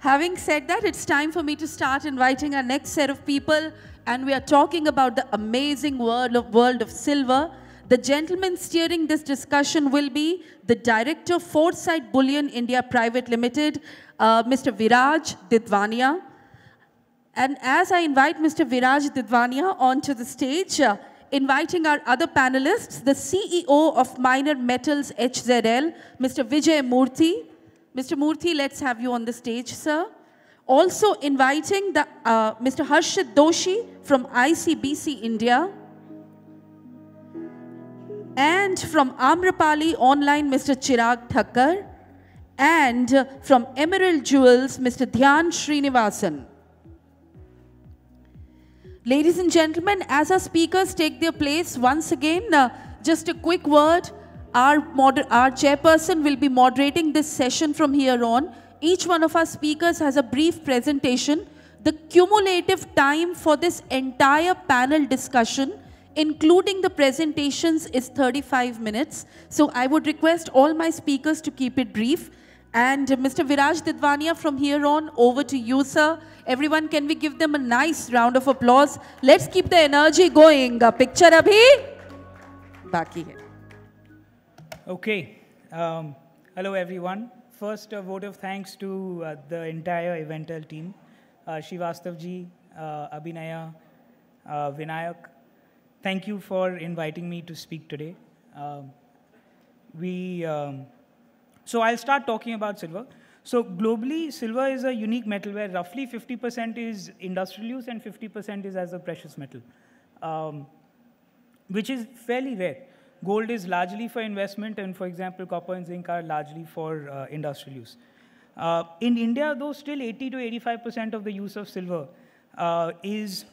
Having said that, it's time for me to start inviting our next set of people, and we are talking about the amazing world of silver. The gentleman steering this discussion will be the Director, Foresight Bullion India Private Limited, Mr. Viraj Didwania. And as I invite Mr. Viraj Didwania onto the stage, inviting our other panelists, the CEO of Minor Metals HZL, Mr. Vijay Murthy. Mr. Murthy, let's have you on the stage, sir. Also inviting the, Mr. Harshit Doshi from ICBC India. And from Amrapali Online, Mr. Chirag Thakkar. And from Emerald Jewels, Mr. Dhyan Srinivasan. Ladies and gentlemen, as our speakers take their place, once again, just a quick word. Our chairperson will be moderating this session from here on. Each one of our speakers has a brief presentation. The cumulative time for this entire panel discussion, including the presentations, is 35 minutes. So I would request all my speakers to keep it brief. And Mr. Viraj Didwania, from here on, over to you, sir. Everyone, can we give them a nice round of applause? Let's keep the energy going. Picture abhi? Baki hai. Okay. Hello, everyone. First, a vote of thanks to the entire Eventel team. Shivastavji, Abhinaya, Vinayak. Thank you for inviting me to speak today. So I'll start talking about silver. So globally, silver is a unique metal where roughly 50% is industrial use and 50% is as a precious metal, which is fairly rare. Gold is largely for investment, and for example, copper and zinc are largely for industrial use. In India, though, still 80 to 85% of the use of silver is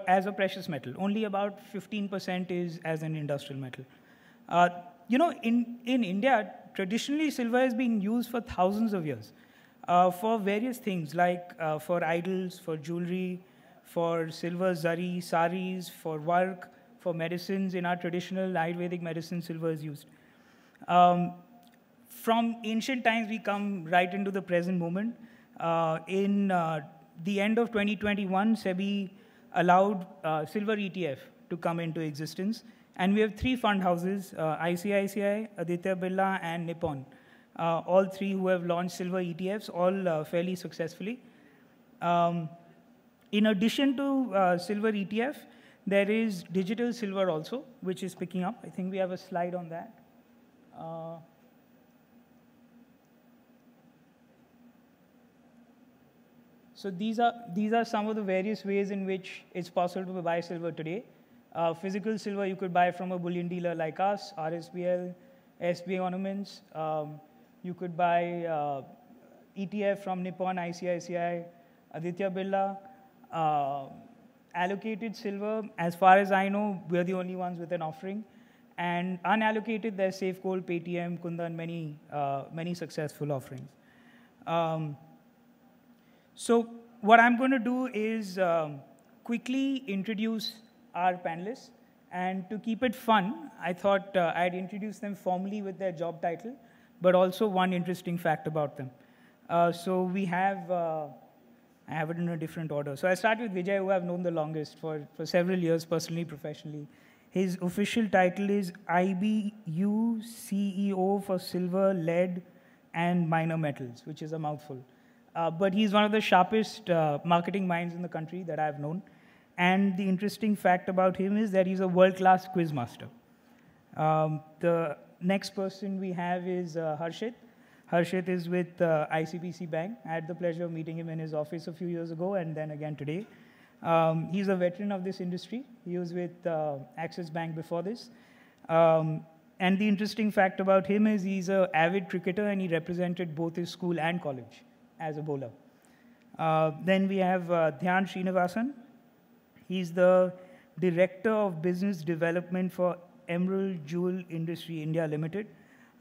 as a precious metal. Only about 15% is as an industrial metal. In India, traditionally, silver has been used for thousands of years for various things, like for idols, for jewelry, for silver zari, saris, for work, for medicines. In our traditional Ayurvedic medicine, silver is used. From ancient times, we come right into the present moment. In the end of 2021, SEBI allowed silver ETF to come into existence. And we have three fund houses, ICICI, Aditya Birla, and Nippon. All three who have launched silver ETFs, all fairly successfully. In addition to silver ETF, there is digital silver also, which is picking up. I think we have a slide on that. So these are some of the various ways in which it's possible to buy silver today. Physical silver you could buy from a bullion dealer like us, RSBL, SBA Ornaments. You could buy ETF from Nippon, ICICI, Aditya Birla. Allocated silver, as far as I know, we're the only ones with an offering. And unallocated, there's Safegold, Paytm, Kundan, many successful offerings. So what I'm going to do is quickly introduce our panelists. And to keep it fun, I thought I'd introduce them formally with their job title, but also one interesting fact about them. So we have, I have it in a different order. So I start with Vijay, who I've known the longest for several years, personally, professionally. His official title is IBU CEO for Silver, Lead, and Minor Metals, which is a mouthful. But he's one of the sharpest marketing minds in the country that I've known. And the interesting fact about him is that he's a world-class quiz master. The next person we have is Harshit. Harshit is with ICBC Bank. I had the pleasure of meeting him in his office a few years ago and then again today. He's a veteran of this industry. He was with Axis Bank before this. And the interesting fact about him is he's an avid cricketer and he represented both his school and college as a bowler. Then we have Dhyan Srinivasan. He's the Director of Business Development for Emerald Jewel Industry India Limited.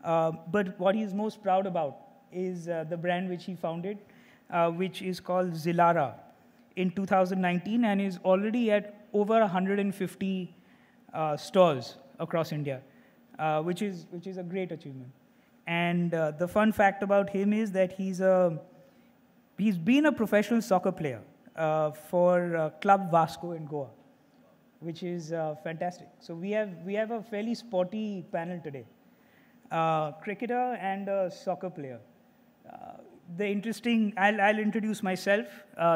But what he's most proud about is the brand which he founded, which is called Zilara in 2019 and is already at over 150 stores across India, which is a great achievement. And the fun fact about him is that he's a He's been a professional soccer player for Club Vasco in Goa, which is fantastic. So we have a fairly sporty panel today. Cricketer and a soccer player. I'll introduce myself.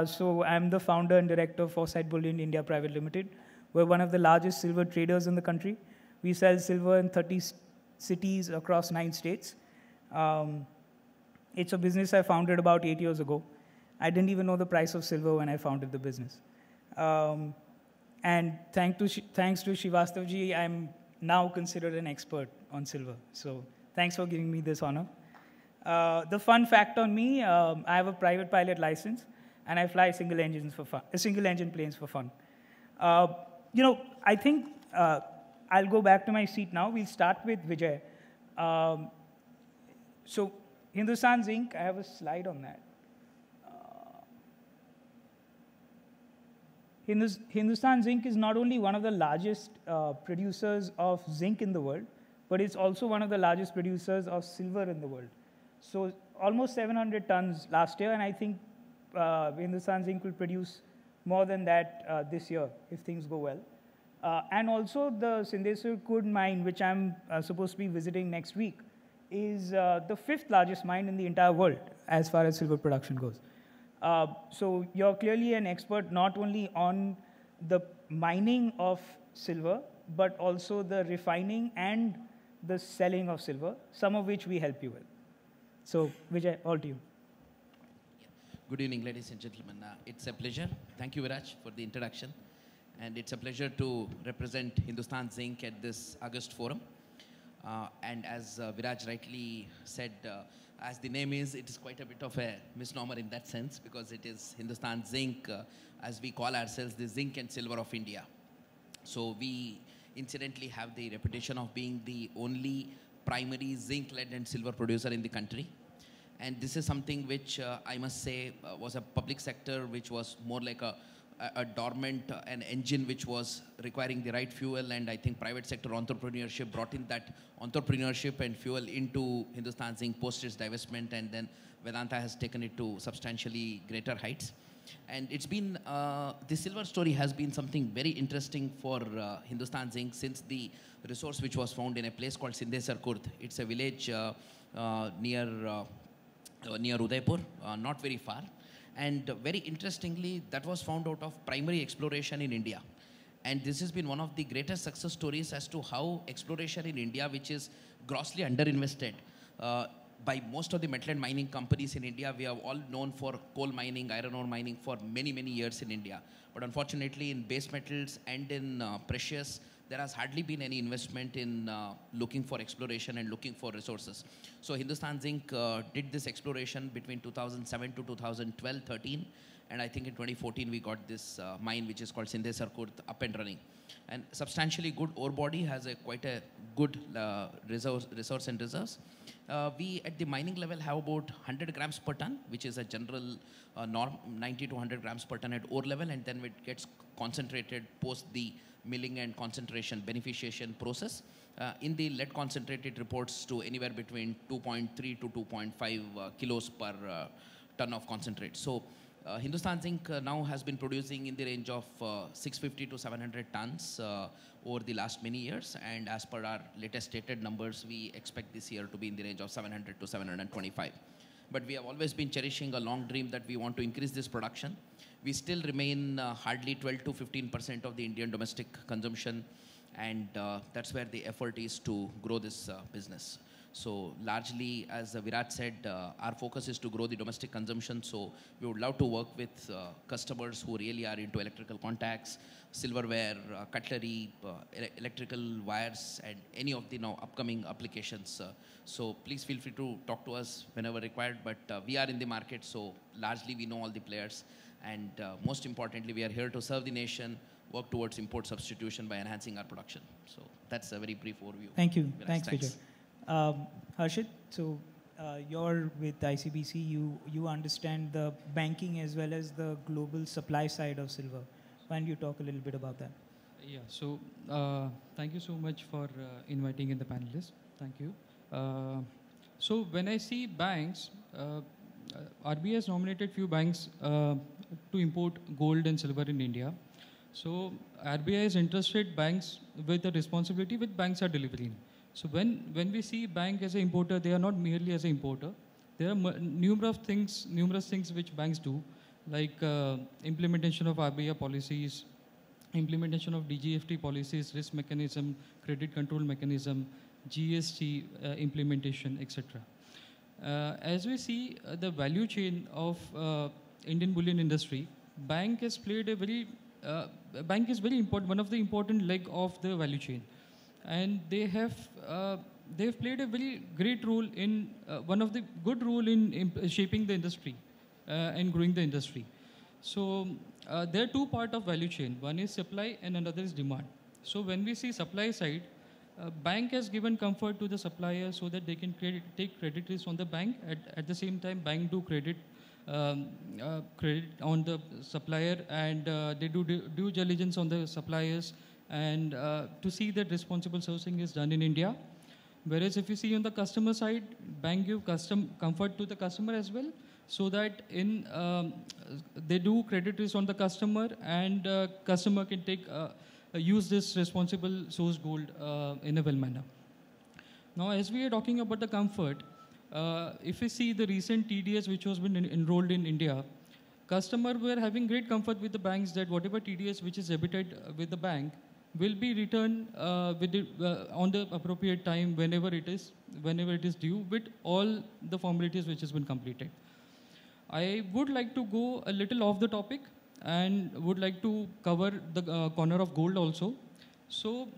So I'm the founder and director of Foresight Bullion India Private Limited. We're one of the largest silver traders in the country. We sell silver in 30 cities across 9 states. It's a business I founded about 8 years ago. I didn't even know the price of silver when I founded the business. And thanks to Shivastavji, I'm now considered an expert on silver. So thanks for giving me this honor. The fun fact on me, I have a private pilot license, and I fly single engine planes for fun. I think I'll go back to my seat now. We'll start with Vijay. So Hindustan Zinc, I have a slide on that. Hindustan Zinc is not only one of the largest producers of zinc in the world, but it's also one of the largest producers of silver in the world. So almost 700 tons last year, and I think Hindustan Zinc will produce more than that this year if things go well. And also the Sindesar Kurd mine, which I'm supposed to be visiting next week, is the 5th largest mine in the entire world as far as silver production goes. So you're clearly an expert not only on the mining of silver, but also the refining and the selling of silver, some of which we help you with. So Vijay, all to you. Good evening, ladies and gentlemen. It's a pleasure. Thank you, Viraj, for the introduction. And it's a pleasure to represent Hindustan Zinc at this August forum. And as Viraj rightly said, as the name is, it is quite a bit of a misnomer in that sense, because it is Hindustan Zinc, as we call ourselves, the zinc and silver of India. So we incidentally have the reputation of being the only primary zinc, lead and silver producer in the country. And this is something which I must say was a public sector which was more like a dormant, an engine which was requiring the right fuel, and I think private sector entrepreneurship brought in that entrepreneurship and fuel into Hindustan Zinc post its divestment, and then Vedanta has taken it to substantially greater heights. And it's been, the silver story has been something very interesting for Hindustan Zinc since the resource which was found in a place called Sindesar Kurd. It's a village near Udaipur, not very far. And very interestingly, that was found out of primary exploration in India. And this has been one of the greatest success stories as to how exploration in India, which is grossly underinvested by most of the metal and mining companies in India. We are all known for coal mining, iron ore mining for many, many years in India. But unfortunately, in base metals and in precious, there has hardly been any investment in looking for exploration and looking for resources. So Hindustan Zinc did this exploration between 2007 to 2012-13, and I think in 2014 we got this mine which is called Sindesar Kurd up and running. And substantially good ore body, has quite a good resource and reserves. We at the mining level have about 100 grams per ton, which is a general norm, 90 to 100 grams per ton at ore level, and then it gets concentrated post the milling and concentration beneficiation process. In the lead concentrated reports to anywhere between 2.3 to 2.5 kilos per ton of concentrate. So Hindustan Zinc now has been producing in the range of 650 to 700 tons over the last many years, and as per our latest stated numbers, we expect this year to be in the range of 700 to 725. But we have always been cherishing a long dream that we want to increase this production. We still remain hardly 12 to 15% of the Indian domestic consumption, and that's where the effort is to grow this business. So largely, as Virat said, our focus is to grow the domestic consumption. So we would love to work with customers who really are into electrical contacts, silverware, cutlery, electrical wires, and any of the now upcoming applications. So please feel free to talk to us whenever required. But we are in the market, so largely we know all the players. And most importantly, we are here to serve the nation, work towards import substitution by enhancing our production. So that's a very brief overview. Thank you. Thanks, Vijay. Harshit, so you're with ICBC. You understand the banking as well as the global supply side of silver. Why don't you talk a little bit about that? Yeah, so thank you so much for inviting in the panelists. Thank you. So when I see banks, RBI has nominated few banks to import gold and silver in India. So RBI has entrusted banks with the responsibility which banks are delivering. So when we see bank as an importer, they are not merely as an importer. There are numerous things which banks do, like implementation of RBI policies, implementation of DGFT policies, risk mechanism, credit control mechanism, GST implementation, etc. As we see the value chain of Indian bullion industry, bank has played a very bank is very important, one of the important leg of the value chain, and they've played a very great role in one of the good role in shaping the industry and growing the industry. So there are two parts of value chain. One is supply and another is demand. So when we see supply side, bank has given comfort to the supplier so that they can take credit risk on the bank. At the same time, bank do credit on the supplier, and they do due diligence on the suppliers, and to see that responsible sourcing is done in India. Whereas if you see on the customer side, bank give comfort to the customer as well, so that they do credit risk on the customer, and customer can use this responsible source gold in a well manner. Now, as we are talking about the comfort, if we see the recent TDS which was been enrolled in India, customer were having great comfort with the banks that whatever TDS which is debited with the bank will be returned on the appropriate time whenever it is due, with all the formalities which has been completed. I would like to go a little off the topic and would like to cover the corner of gold also. So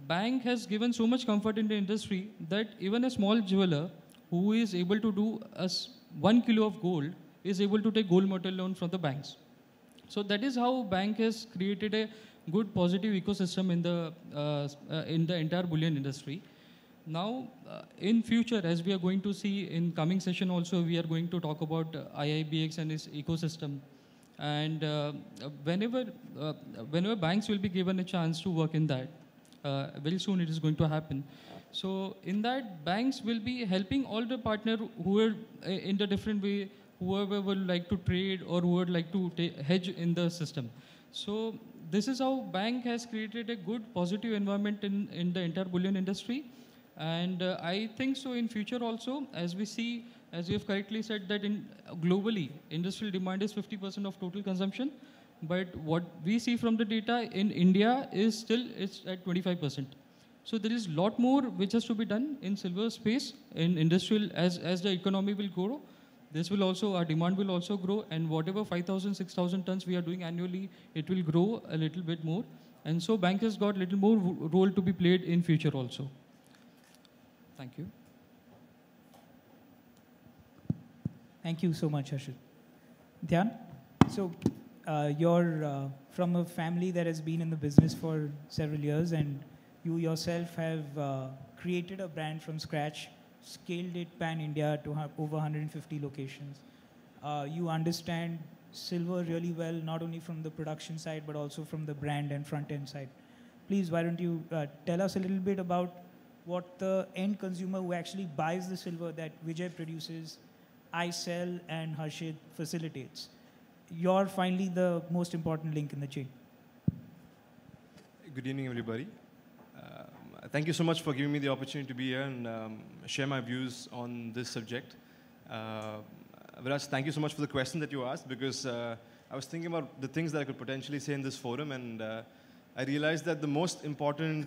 bank has given so much comfort in the industry that even a small jeweler who is able to do 1 kilo of gold is able to take gold metal loan from the banks. So that is how bank has created a good positive ecosystem in the entire bullion industry. Now, in future, as we are going to see in coming session also, we are going to talk about IIBX and its ecosystem. And whenever banks will be given a chance to work in that, very soon it is going to happen. So in that, banks will be helping all the partner who are in the different way, whoever would like to trade or who would like to hedge in the system. So this is how bank has created a good positive environment in the entire bullion industry. And I think so in future also, as we see, as you have correctly said, that globally, industrial demand is 50% of total consumption. But what we see from the data in India is it's at 25%. So there is a lot more which has to be done in silver space, in industrial, as the economy will grow. This will also, our demand will also grow, and whatever 5,000, 6,000 tons we are doing annually, it will grow a little bit more. And so bank has got a little more role to be played in future also. Thank you. Thank you so much, Harshit. Dhyan, so you're from a family that has been in the business for several years, and you yourself have created a brand from scratch, scaled it pan-India to have over 150 locations. You understand silver really well, not only from the production side, but also from the brand and front-end side. Please, why don't you tell us a little bit about what the end consumer who actually buys the silver that Vijay produces, I sell, and Harshit facilitates. You're finally the most important link in the chain. Good evening, everybody. Thank you so much for giving me the opportunity to be here and share my views on this subject. Viraj, thank you so much for the question that you asked, because I was thinking about the things that I could potentially say in this forum, and I realized that the most important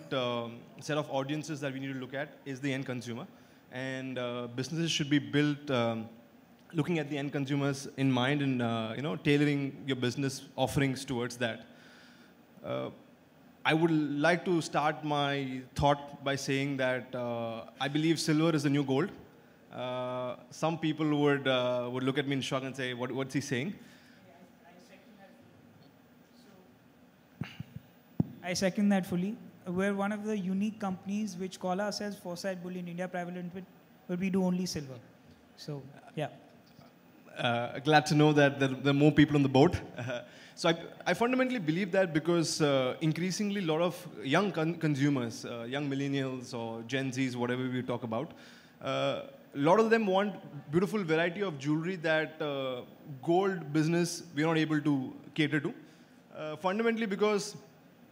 set of audiences that we need to look at is the end consumer. And businesses should be built looking at the end consumers in mind, and tailoring your business offerings towards that. I would like to start my thought by saying that I believe silver is the new gold. Some people would look at me in shock and say, what's he saying? I second that fully. We're one of the unique companies which call ourselves Foresight Bullion India Private Limited, but we do only silver. So, yeah. Glad to know that there are more people on the boat. So I fundamentally believe that because increasingly a lot of young consumers, young millennials or Gen Zs, whatever we talk about, a lot of them want beautiful variety of jewelry that gold business we're not able to cater to. Fundamentally because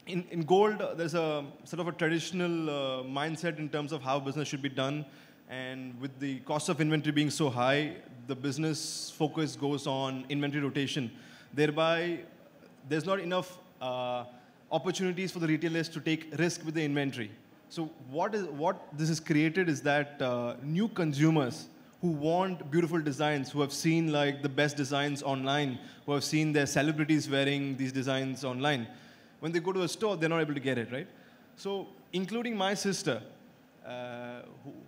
in gold, there's a sort of a traditional mindset in terms of how business should be done. And with the cost of inventory being so high, the business focus goes on inventory rotation. Thereby, there's not enough opportunities for the retailers to take risk with the inventory. So what this has created is that new consumers who want beautiful designs, who have seen like the best designs online, who have seen their celebrities wearing these designs online, when they go to a store, they're not able to get it, right? So including my sister,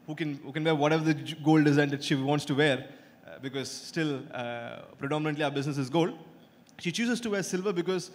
who can wear whatever the gold design that she wants to wear, because still predominantly our business is gold. She chooses to wear silver because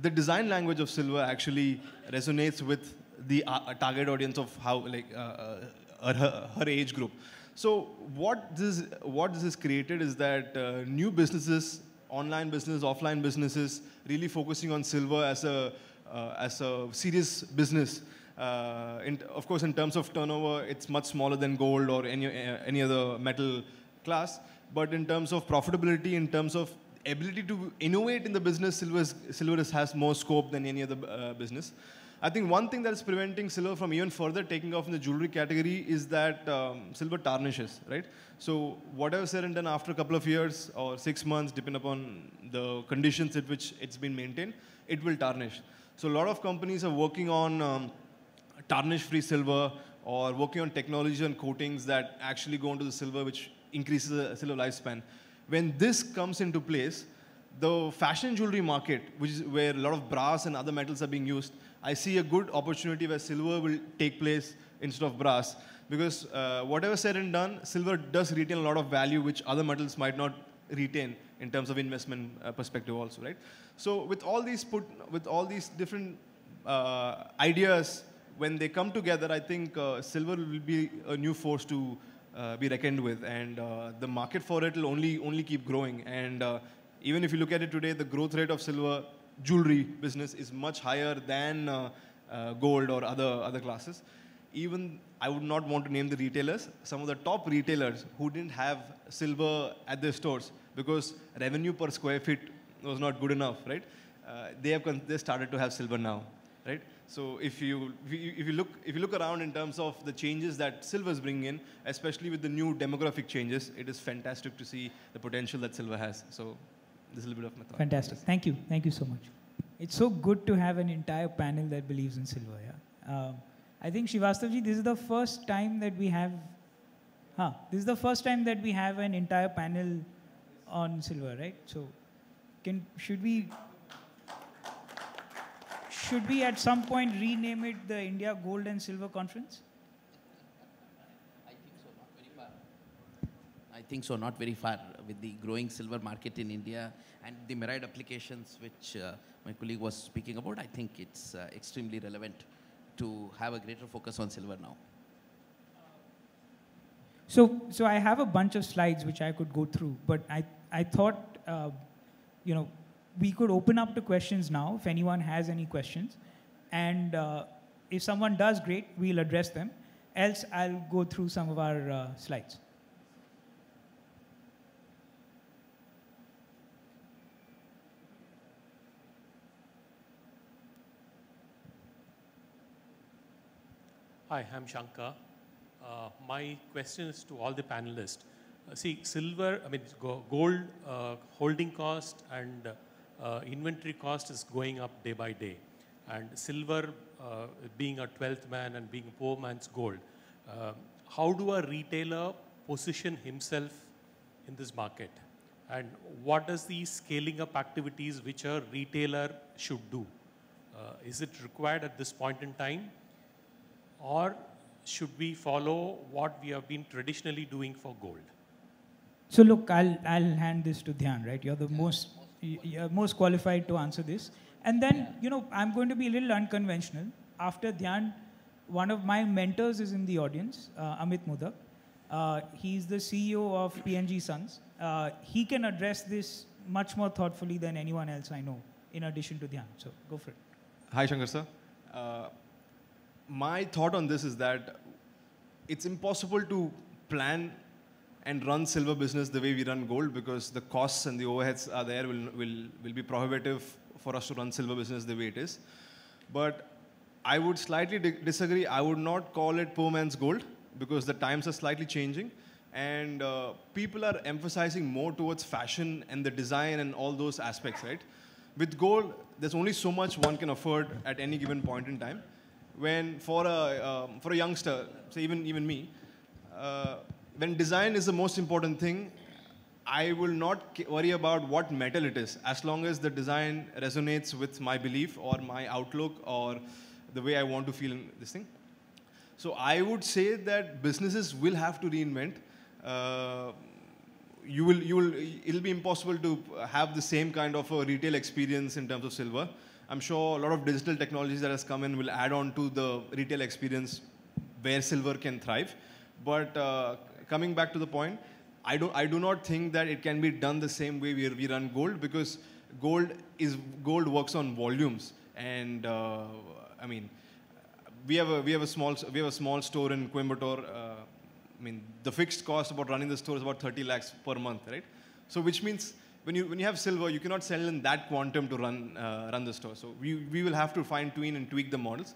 the design language of silver actually resonates with the target audience of how her age group. So what this has created is that new businesses, online business, offline businesses, really focusing on silver as a serious business. Of course, in terms of turnover, it's much smaller than gold or any other metal class. But in terms of profitability, in terms of ability to innovate in the business, silver has more scope than any other business. I think one thing that is preventing silver from even further taking off in the jewelry category is that silver tarnishes, right? So whatever said and done after a couple of years or 6 months, depending upon the conditions at which it's been maintained, it will tarnish. So a lot of companies are working on tarnish-free silver or working on technology and coatings that actually go into the silver, which increases the silver lifespan. When this comes into place, the fashion jewelry market, which is where a lot of brass and other metals are being used, I see a good opportunity where silver will take place instead of brass. Because whatever said and done, silver does retain a lot of value which other metals might not retain in terms of investment perspective also, right? So with all these different ideas, when they come together, I think silver will be a new force to be reckoned with, and the market for it will only keep growing. And even if you look at it today, the growth rate of silver jewelry business is much higher than gold or other classes. Even I would not want to name the retailers. Some of the top retailers who didn't have silver at their stores because revenue per square feet was not good enough, right? They started to have silver now, right? So if you look around in terms of the changes that silver is bringing in, especially with the new demographic changes, it is fantastic to see the potential that silver has. So this is a little bit of my thought. Fantastic. Thank you so much. It's so good to have an entire panel that believes in silver. Yeah. I think Srivastavji, this is the first time that we have. This is the first time that we have an entire panel on silver, right? So, should we at some point rename it the India Gold and Silver Conference? I think so, not very far. With the growing silver market in India and the myriad applications which my colleague was speaking about, I think it's extremely relevant to have a greater focus on silver now. So I have a bunch of slides which I could go through, but I thought, we could open up to questions now if anyone has any questions. And if someone does, great, we'll address them. Else, I'll go through some of our slides. Hi, I'm Shankar. My question is to all the panelists. See, silver, gold holding cost and inventory cost is going up day by day. And silver, being a 12th man and being a poor man's gold, how do a retailer position himself in this market? And what is the scaling up activities which a retailer should do? Is it required at this point in time? Or should we follow what we have been traditionally doing for gold? So look, I'll hand this to Dhyan, right? You're the most qualified to answer this. And then, I'm going to be a little unconventional. After Dhyan, one of my mentors is in the audience, Amit Modak. He's the CEO of P&G Sons. He can address this much more thoughtfully than anyone else I know, in addition to Dhyan. So go for it. Hi, Shankar sir. My thought on this is that it's impossible to plan and run silver business the way we run gold, because the costs and the overheads are there, will be prohibitive for us to run silver business the way it is. But I would slightly disagree. I would not call it poor man's gold, because the times are slightly changing, and people are emphasizing more towards fashion and the design and all those aspects, right? With gold, there's only so much one can afford at any given point in time. When for a youngster, say even me, when design is the most important thing, I will not worry about what metal it is, as long as the design resonates with my belief or my outlook or the way I want to feel in this thing. So I would say that businesses will have to reinvent. It'll be impossible to have the same kind of a retail experience in terms of silver. I'm sure a lot of digital technologies that has come in will add on to the retail experience where silver can thrive. But coming back to the point, I do not think that it can be done the same way we run gold, because gold works on volumes, and I mean, we have a small store in Coimbatore. I mean, the fixed cost about running the store is about 30 lakhs per month, right? So which means when you have silver, you cannot sell in that quantum to run the store. So we will have to fine tune and tweak the models.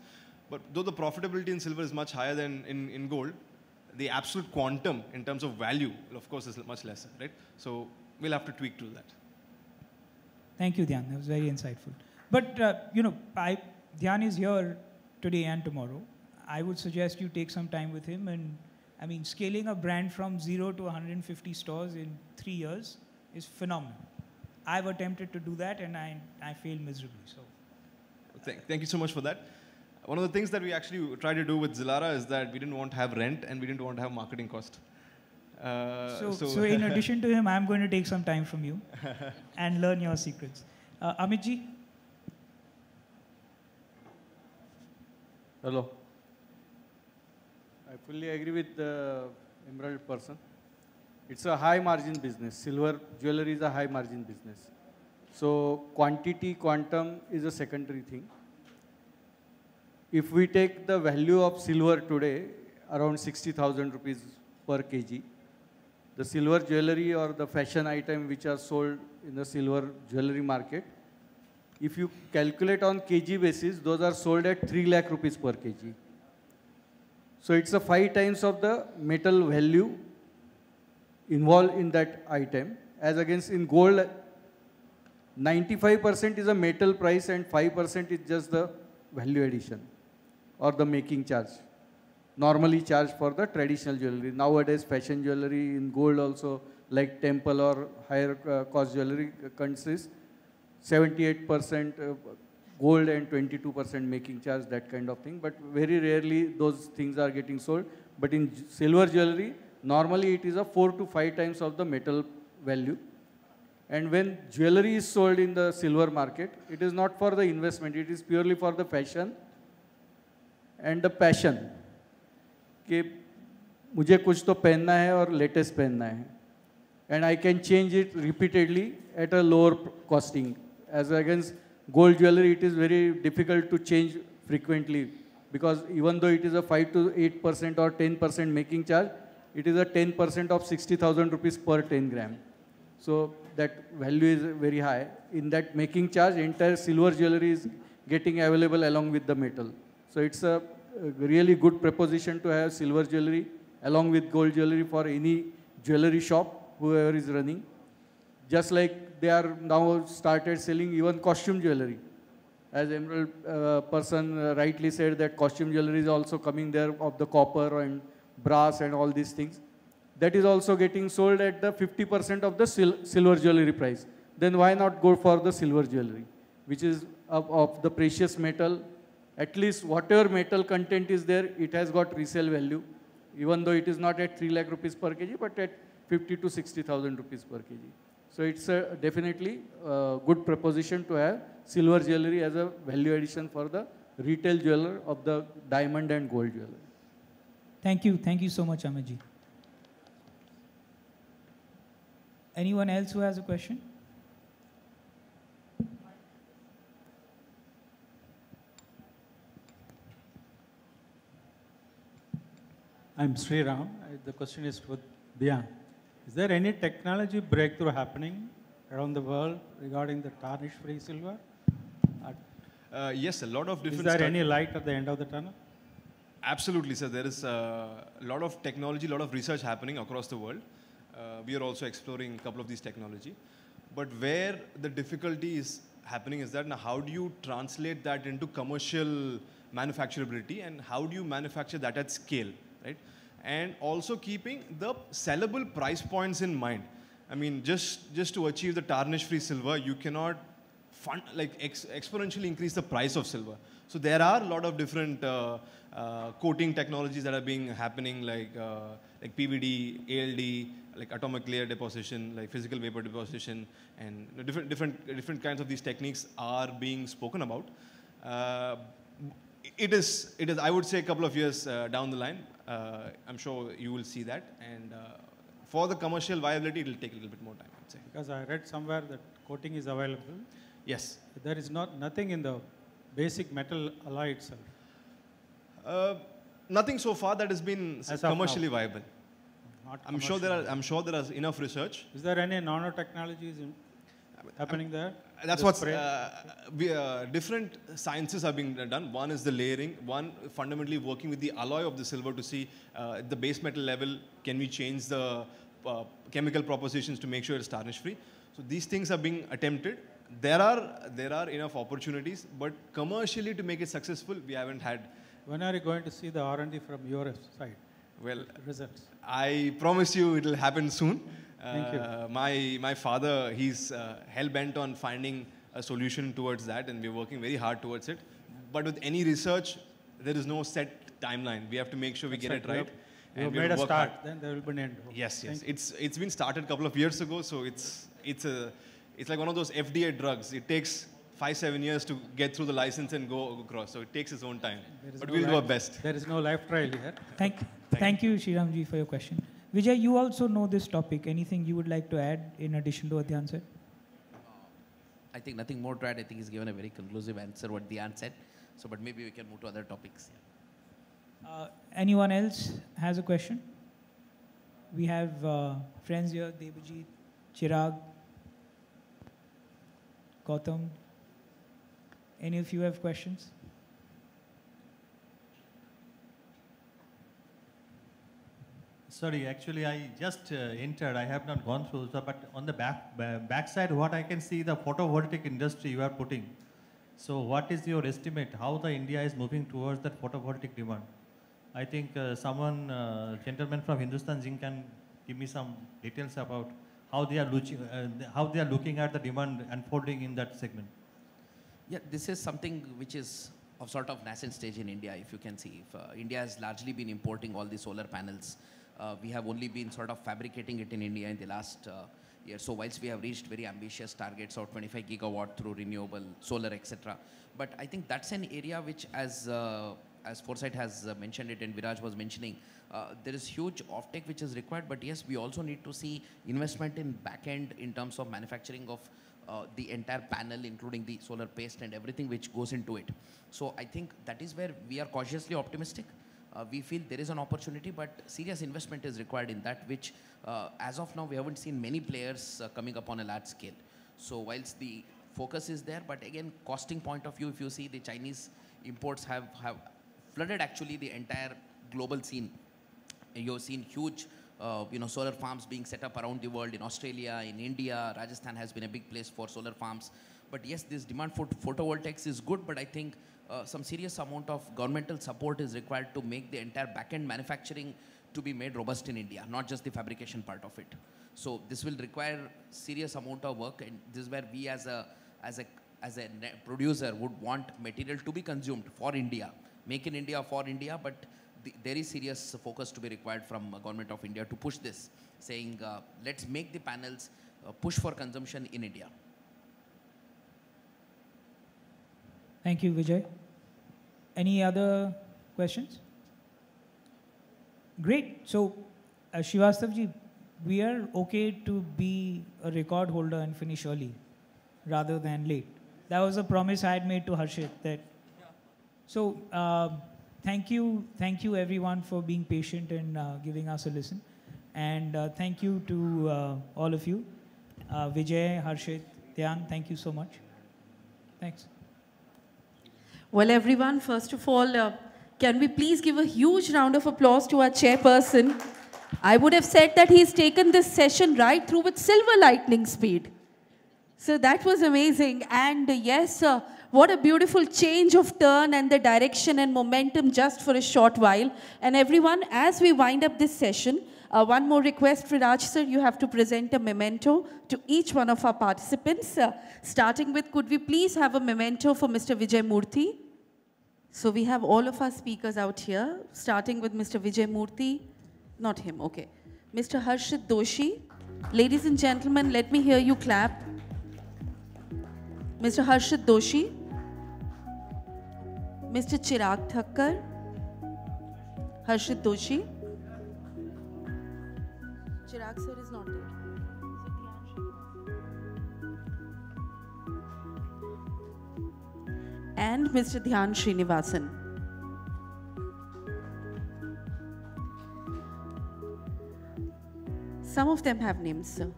But though the profitability in silver is much higher than in gold, the absolute quantum in terms of value, of course, is much lesser, right? So we'll have to tweak to that. Thank you, Dhyan. That was very insightful. But, Dhyan is here today and tomorrow. I would suggest you take some time with him. And, I mean, scaling a brand from 0 to 150 stores in 3 years is phenomenal. I've attempted to do that, and I failed miserably. So, Thank you so much for that. One of the things that we actually tried to do with Zilara is that we didn't want to have rent and we didn't want to have marketing cost. So in addition to him, I'm going to take some time from you and learn your secrets. Amit ji? Hello. I fully agree with the emerald person. It's a high margin business. Silver jewelry is a high margin business. So quantity, quantum is a secondary thing. If we take the value of silver today, around 60,000 rupees per kg, the silver jewelry or the fashion item which are sold in the silver jewelry market, if you calculate on kg basis, those are sold at 3 lakh rupees per kg. So it's a 5 times of the metal value involved in that item, as against in gold, 95% is a metal price and 5% is just the value addition or the making charge, normally charged for the traditional jewelry. Nowadays, fashion jewelry in gold also, like temple or higher cost jewelry, consists 78% gold and 22% making charge, that kind of thing. But very rarely those things are getting sold. But in silver jewelry, normally it is a 4 to 5 times of the metal value. And when jewelry is sold in the silver market, it is not for the investment, it is purely for the fashion and the passion. कि मुझे कुछ तो पहनना है और latest पहनना है. And I can change it repeatedly at a lower costing. As against gold jewelry, it is very difficult to change frequently, because even though it is a 5 to 8% or 10% making charge, it is a 10% of 60,000 rupees per 10 gram. So that value is very high. In that making charge, entire silver jewelry is getting available along with the metal. So it's a really good proposition to have silver jewelry along with gold jewelry for any jewelry shop, whoever is running. Just like they are now started selling even costume jewelry. As Emerald person rightly said, that costume jewelry is also coming there of the copper and brass and all these things. That is also getting sold at the 50% of the silver jewelry price. Then why not go for the silver jewelry, which is of the precious metal. At least whatever metal content is there, it has got resale value, even though it is not at 3 lakh rupees per kg, but at 50 to 60,000 rupees per kg. So it's a definitely a good proposition to have silver jewelry as a value addition for the retail jeweler of the diamond and gold jeweler. Thank you. Thank you so much, Amitji. Anyone else who has a question? I'm Sri Ram. the question is for Dian. Is there any technology breakthrough happening around the world regarding the tarnish-free silver? Yes, a lot of Is different. there any light at the end of the tunnel? Absolutely, sir. There is a lot of technology, a lot of research happening across the world. We are also exploring a couple of these technology. But where the difficulty is happening is that now how do you translate that into commercial manufacturability and how do you manufacture that at scale, right? And also keeping the sellable price points in mind. I mean, just to achieve the tarnish-free silver, you cannot exponentially increase the price of silver. So there are a lot of different coating technologies that are being happening, like PVD, ALD, like atomic layer deposition, like physical vapor deposition, and different kinds of these techniques are being spoken about. It is. I would say a couple of years down the line. I'm sure you will see that, and for the commercial viability, it will take a little bit more time, I'd say. Because I read somewhere that coating is available. Yes. There is nothing in the basic metal alloy itself. Nothing so far that has been commercially viable. I'm sure there are enough research. Is there any nanotechnologies happening there? That's what different sciences are being done. One is the layering. One fundamentally working with the alloy of the silver to see the base metal level. Can we change the chemical propositions to make sure it's tarnish free? So these things are being attempted. There are enough opportunities, but commercially to make it successful, we haven't had. When are you going to see the R&D from your side? Well, results. I promise you it will happen soon. Thank you. My father, he's hell-bent on finding a solution towards that, and we're working very hard towards it. But with any research, there is no set timeline. We have to make sure we get it right. You have made a start, then there will be an end. Yes. It's been started a couple of years ago, so it's like one of those FDA drugs. It takes 5-7 years to get through the license and go across. So it takes its own time. But we'll do our best. There is no life trial here. Thank you, Shriramji, for your question. Vijay, you also know this topic. Anything you would like to add in addition to what Dhyan said? I think nothing more to add. I think he's given a very conclusive answer what Dhyan said. So, but maybe we can move to other topics. Yeah. Anyone else has a question? We have friends here, Debajit, Chirag, Gautam. Any of you have questions? Sorry, actually I just entered. I have not gone through, but on the back side, what I can see the photovoltaic industry you are putting. So what is your estimate how the India is moving towards that photovoltaic demand? I think gentleman from Hindustan Zinc can give me some details about how they are looking at the demand unfolding in that segment. Yeah, this is something which is of sort of nascent stage in India, if you can see. If, India has largely been importing all the solar panels. We have only been sort of fabricating it in India in the last year. So whilst we have reached very ambitious targets of 25 gigawatt through renewable, solar, etc. But I think that's an area which, as Foresight has mentioned it and Viraj was mentioning, there is huge offtake which is required. But yes, we also need to see investment in back end in terms of manufacturing of the entire panel, including the solar paste and everything which goes into it. So I think that is where we are cautiously optimistic. We feel there is an opportunity, but serious investment is required in that, which as of now, we haven't seen many players coming up on a large scale. So whilst the focus is there, but again, costing point of view, if you see the Chinese imports have flooded actually the entire global scene. You've seen huge solar farms being set up around the world in Australia, in India. Rajasthan has been a big place for solar farms. But yes, this demand for photovoltaics is good, but I think some serious amount of governmental support is required to make the entire back-end manufacturing to be made robust in India, not just the fabrication part of it. So this will require serious amount of work, and this is where we as a producer would want material to be consumed for India, make in India for India, but there is serious focus to be required from government of India to push this, saying let's make the panels push for consumption in India. Thank you, Vijay. Any other questions? Great. So, Srivastavji, we are okay to be a record holder and finish early rather than late. That was a promise I had made to Harshit. That. So, thank you everyone for being patient and giving us a listen. And thank you to all of you. Vijay, Harshit, Dhyan, thank you so much. Thanks. Well, everyone, first of all, can we please give a huge round of applause to our chairperson? I would have said that he's taken this session right through with silver lightning speed. So that was amazing. And yes, what a beautiful change of turn and the direction and momentum just for a short while. And everyone, as we wind up this session, one more request, Viraj sir, you have to present a memento to each one of our participants. Starting with, could we please have a memento for Mr. Vijay Murthy? So we have all of our speakers out here, starting with Mr. Vijay Murthy. Not him, okay. Mr. Harshit Doshi. Ladies and gentlemen, let me hear you clap. Mr. Harshit Doshi. Mr. Chirag Thakkar. Harshit Doshi. Chirag sir is not there. And Mr. Dhyan Srinivasan. Some of them have names, sir.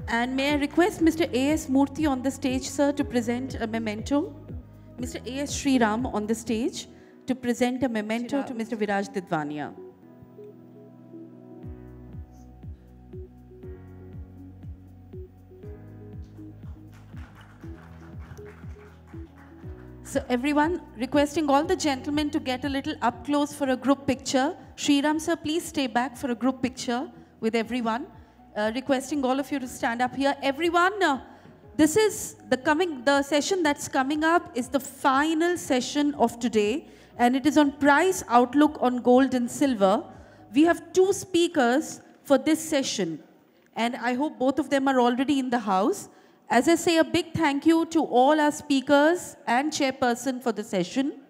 And may I request Mr. A.S. Murthy on the stage, sir, to present a memento. Mr. A.S. Sriram on the stage to present a memento to Mr. Viraj Didwania. So everyone, requesting all the gentlemen to get a little up close for a group picture. Sriram sir, please stay back for a group picture with everyone. Requesting all of you to stand up here. Everyone, this is the session that's coming up is the final session of today, and it is on price outlook on gold and silver. We have 2 speakers for this session, and I hope both of them are already in the house. As I say, a big thank you to all our speakers and chairperson for the session.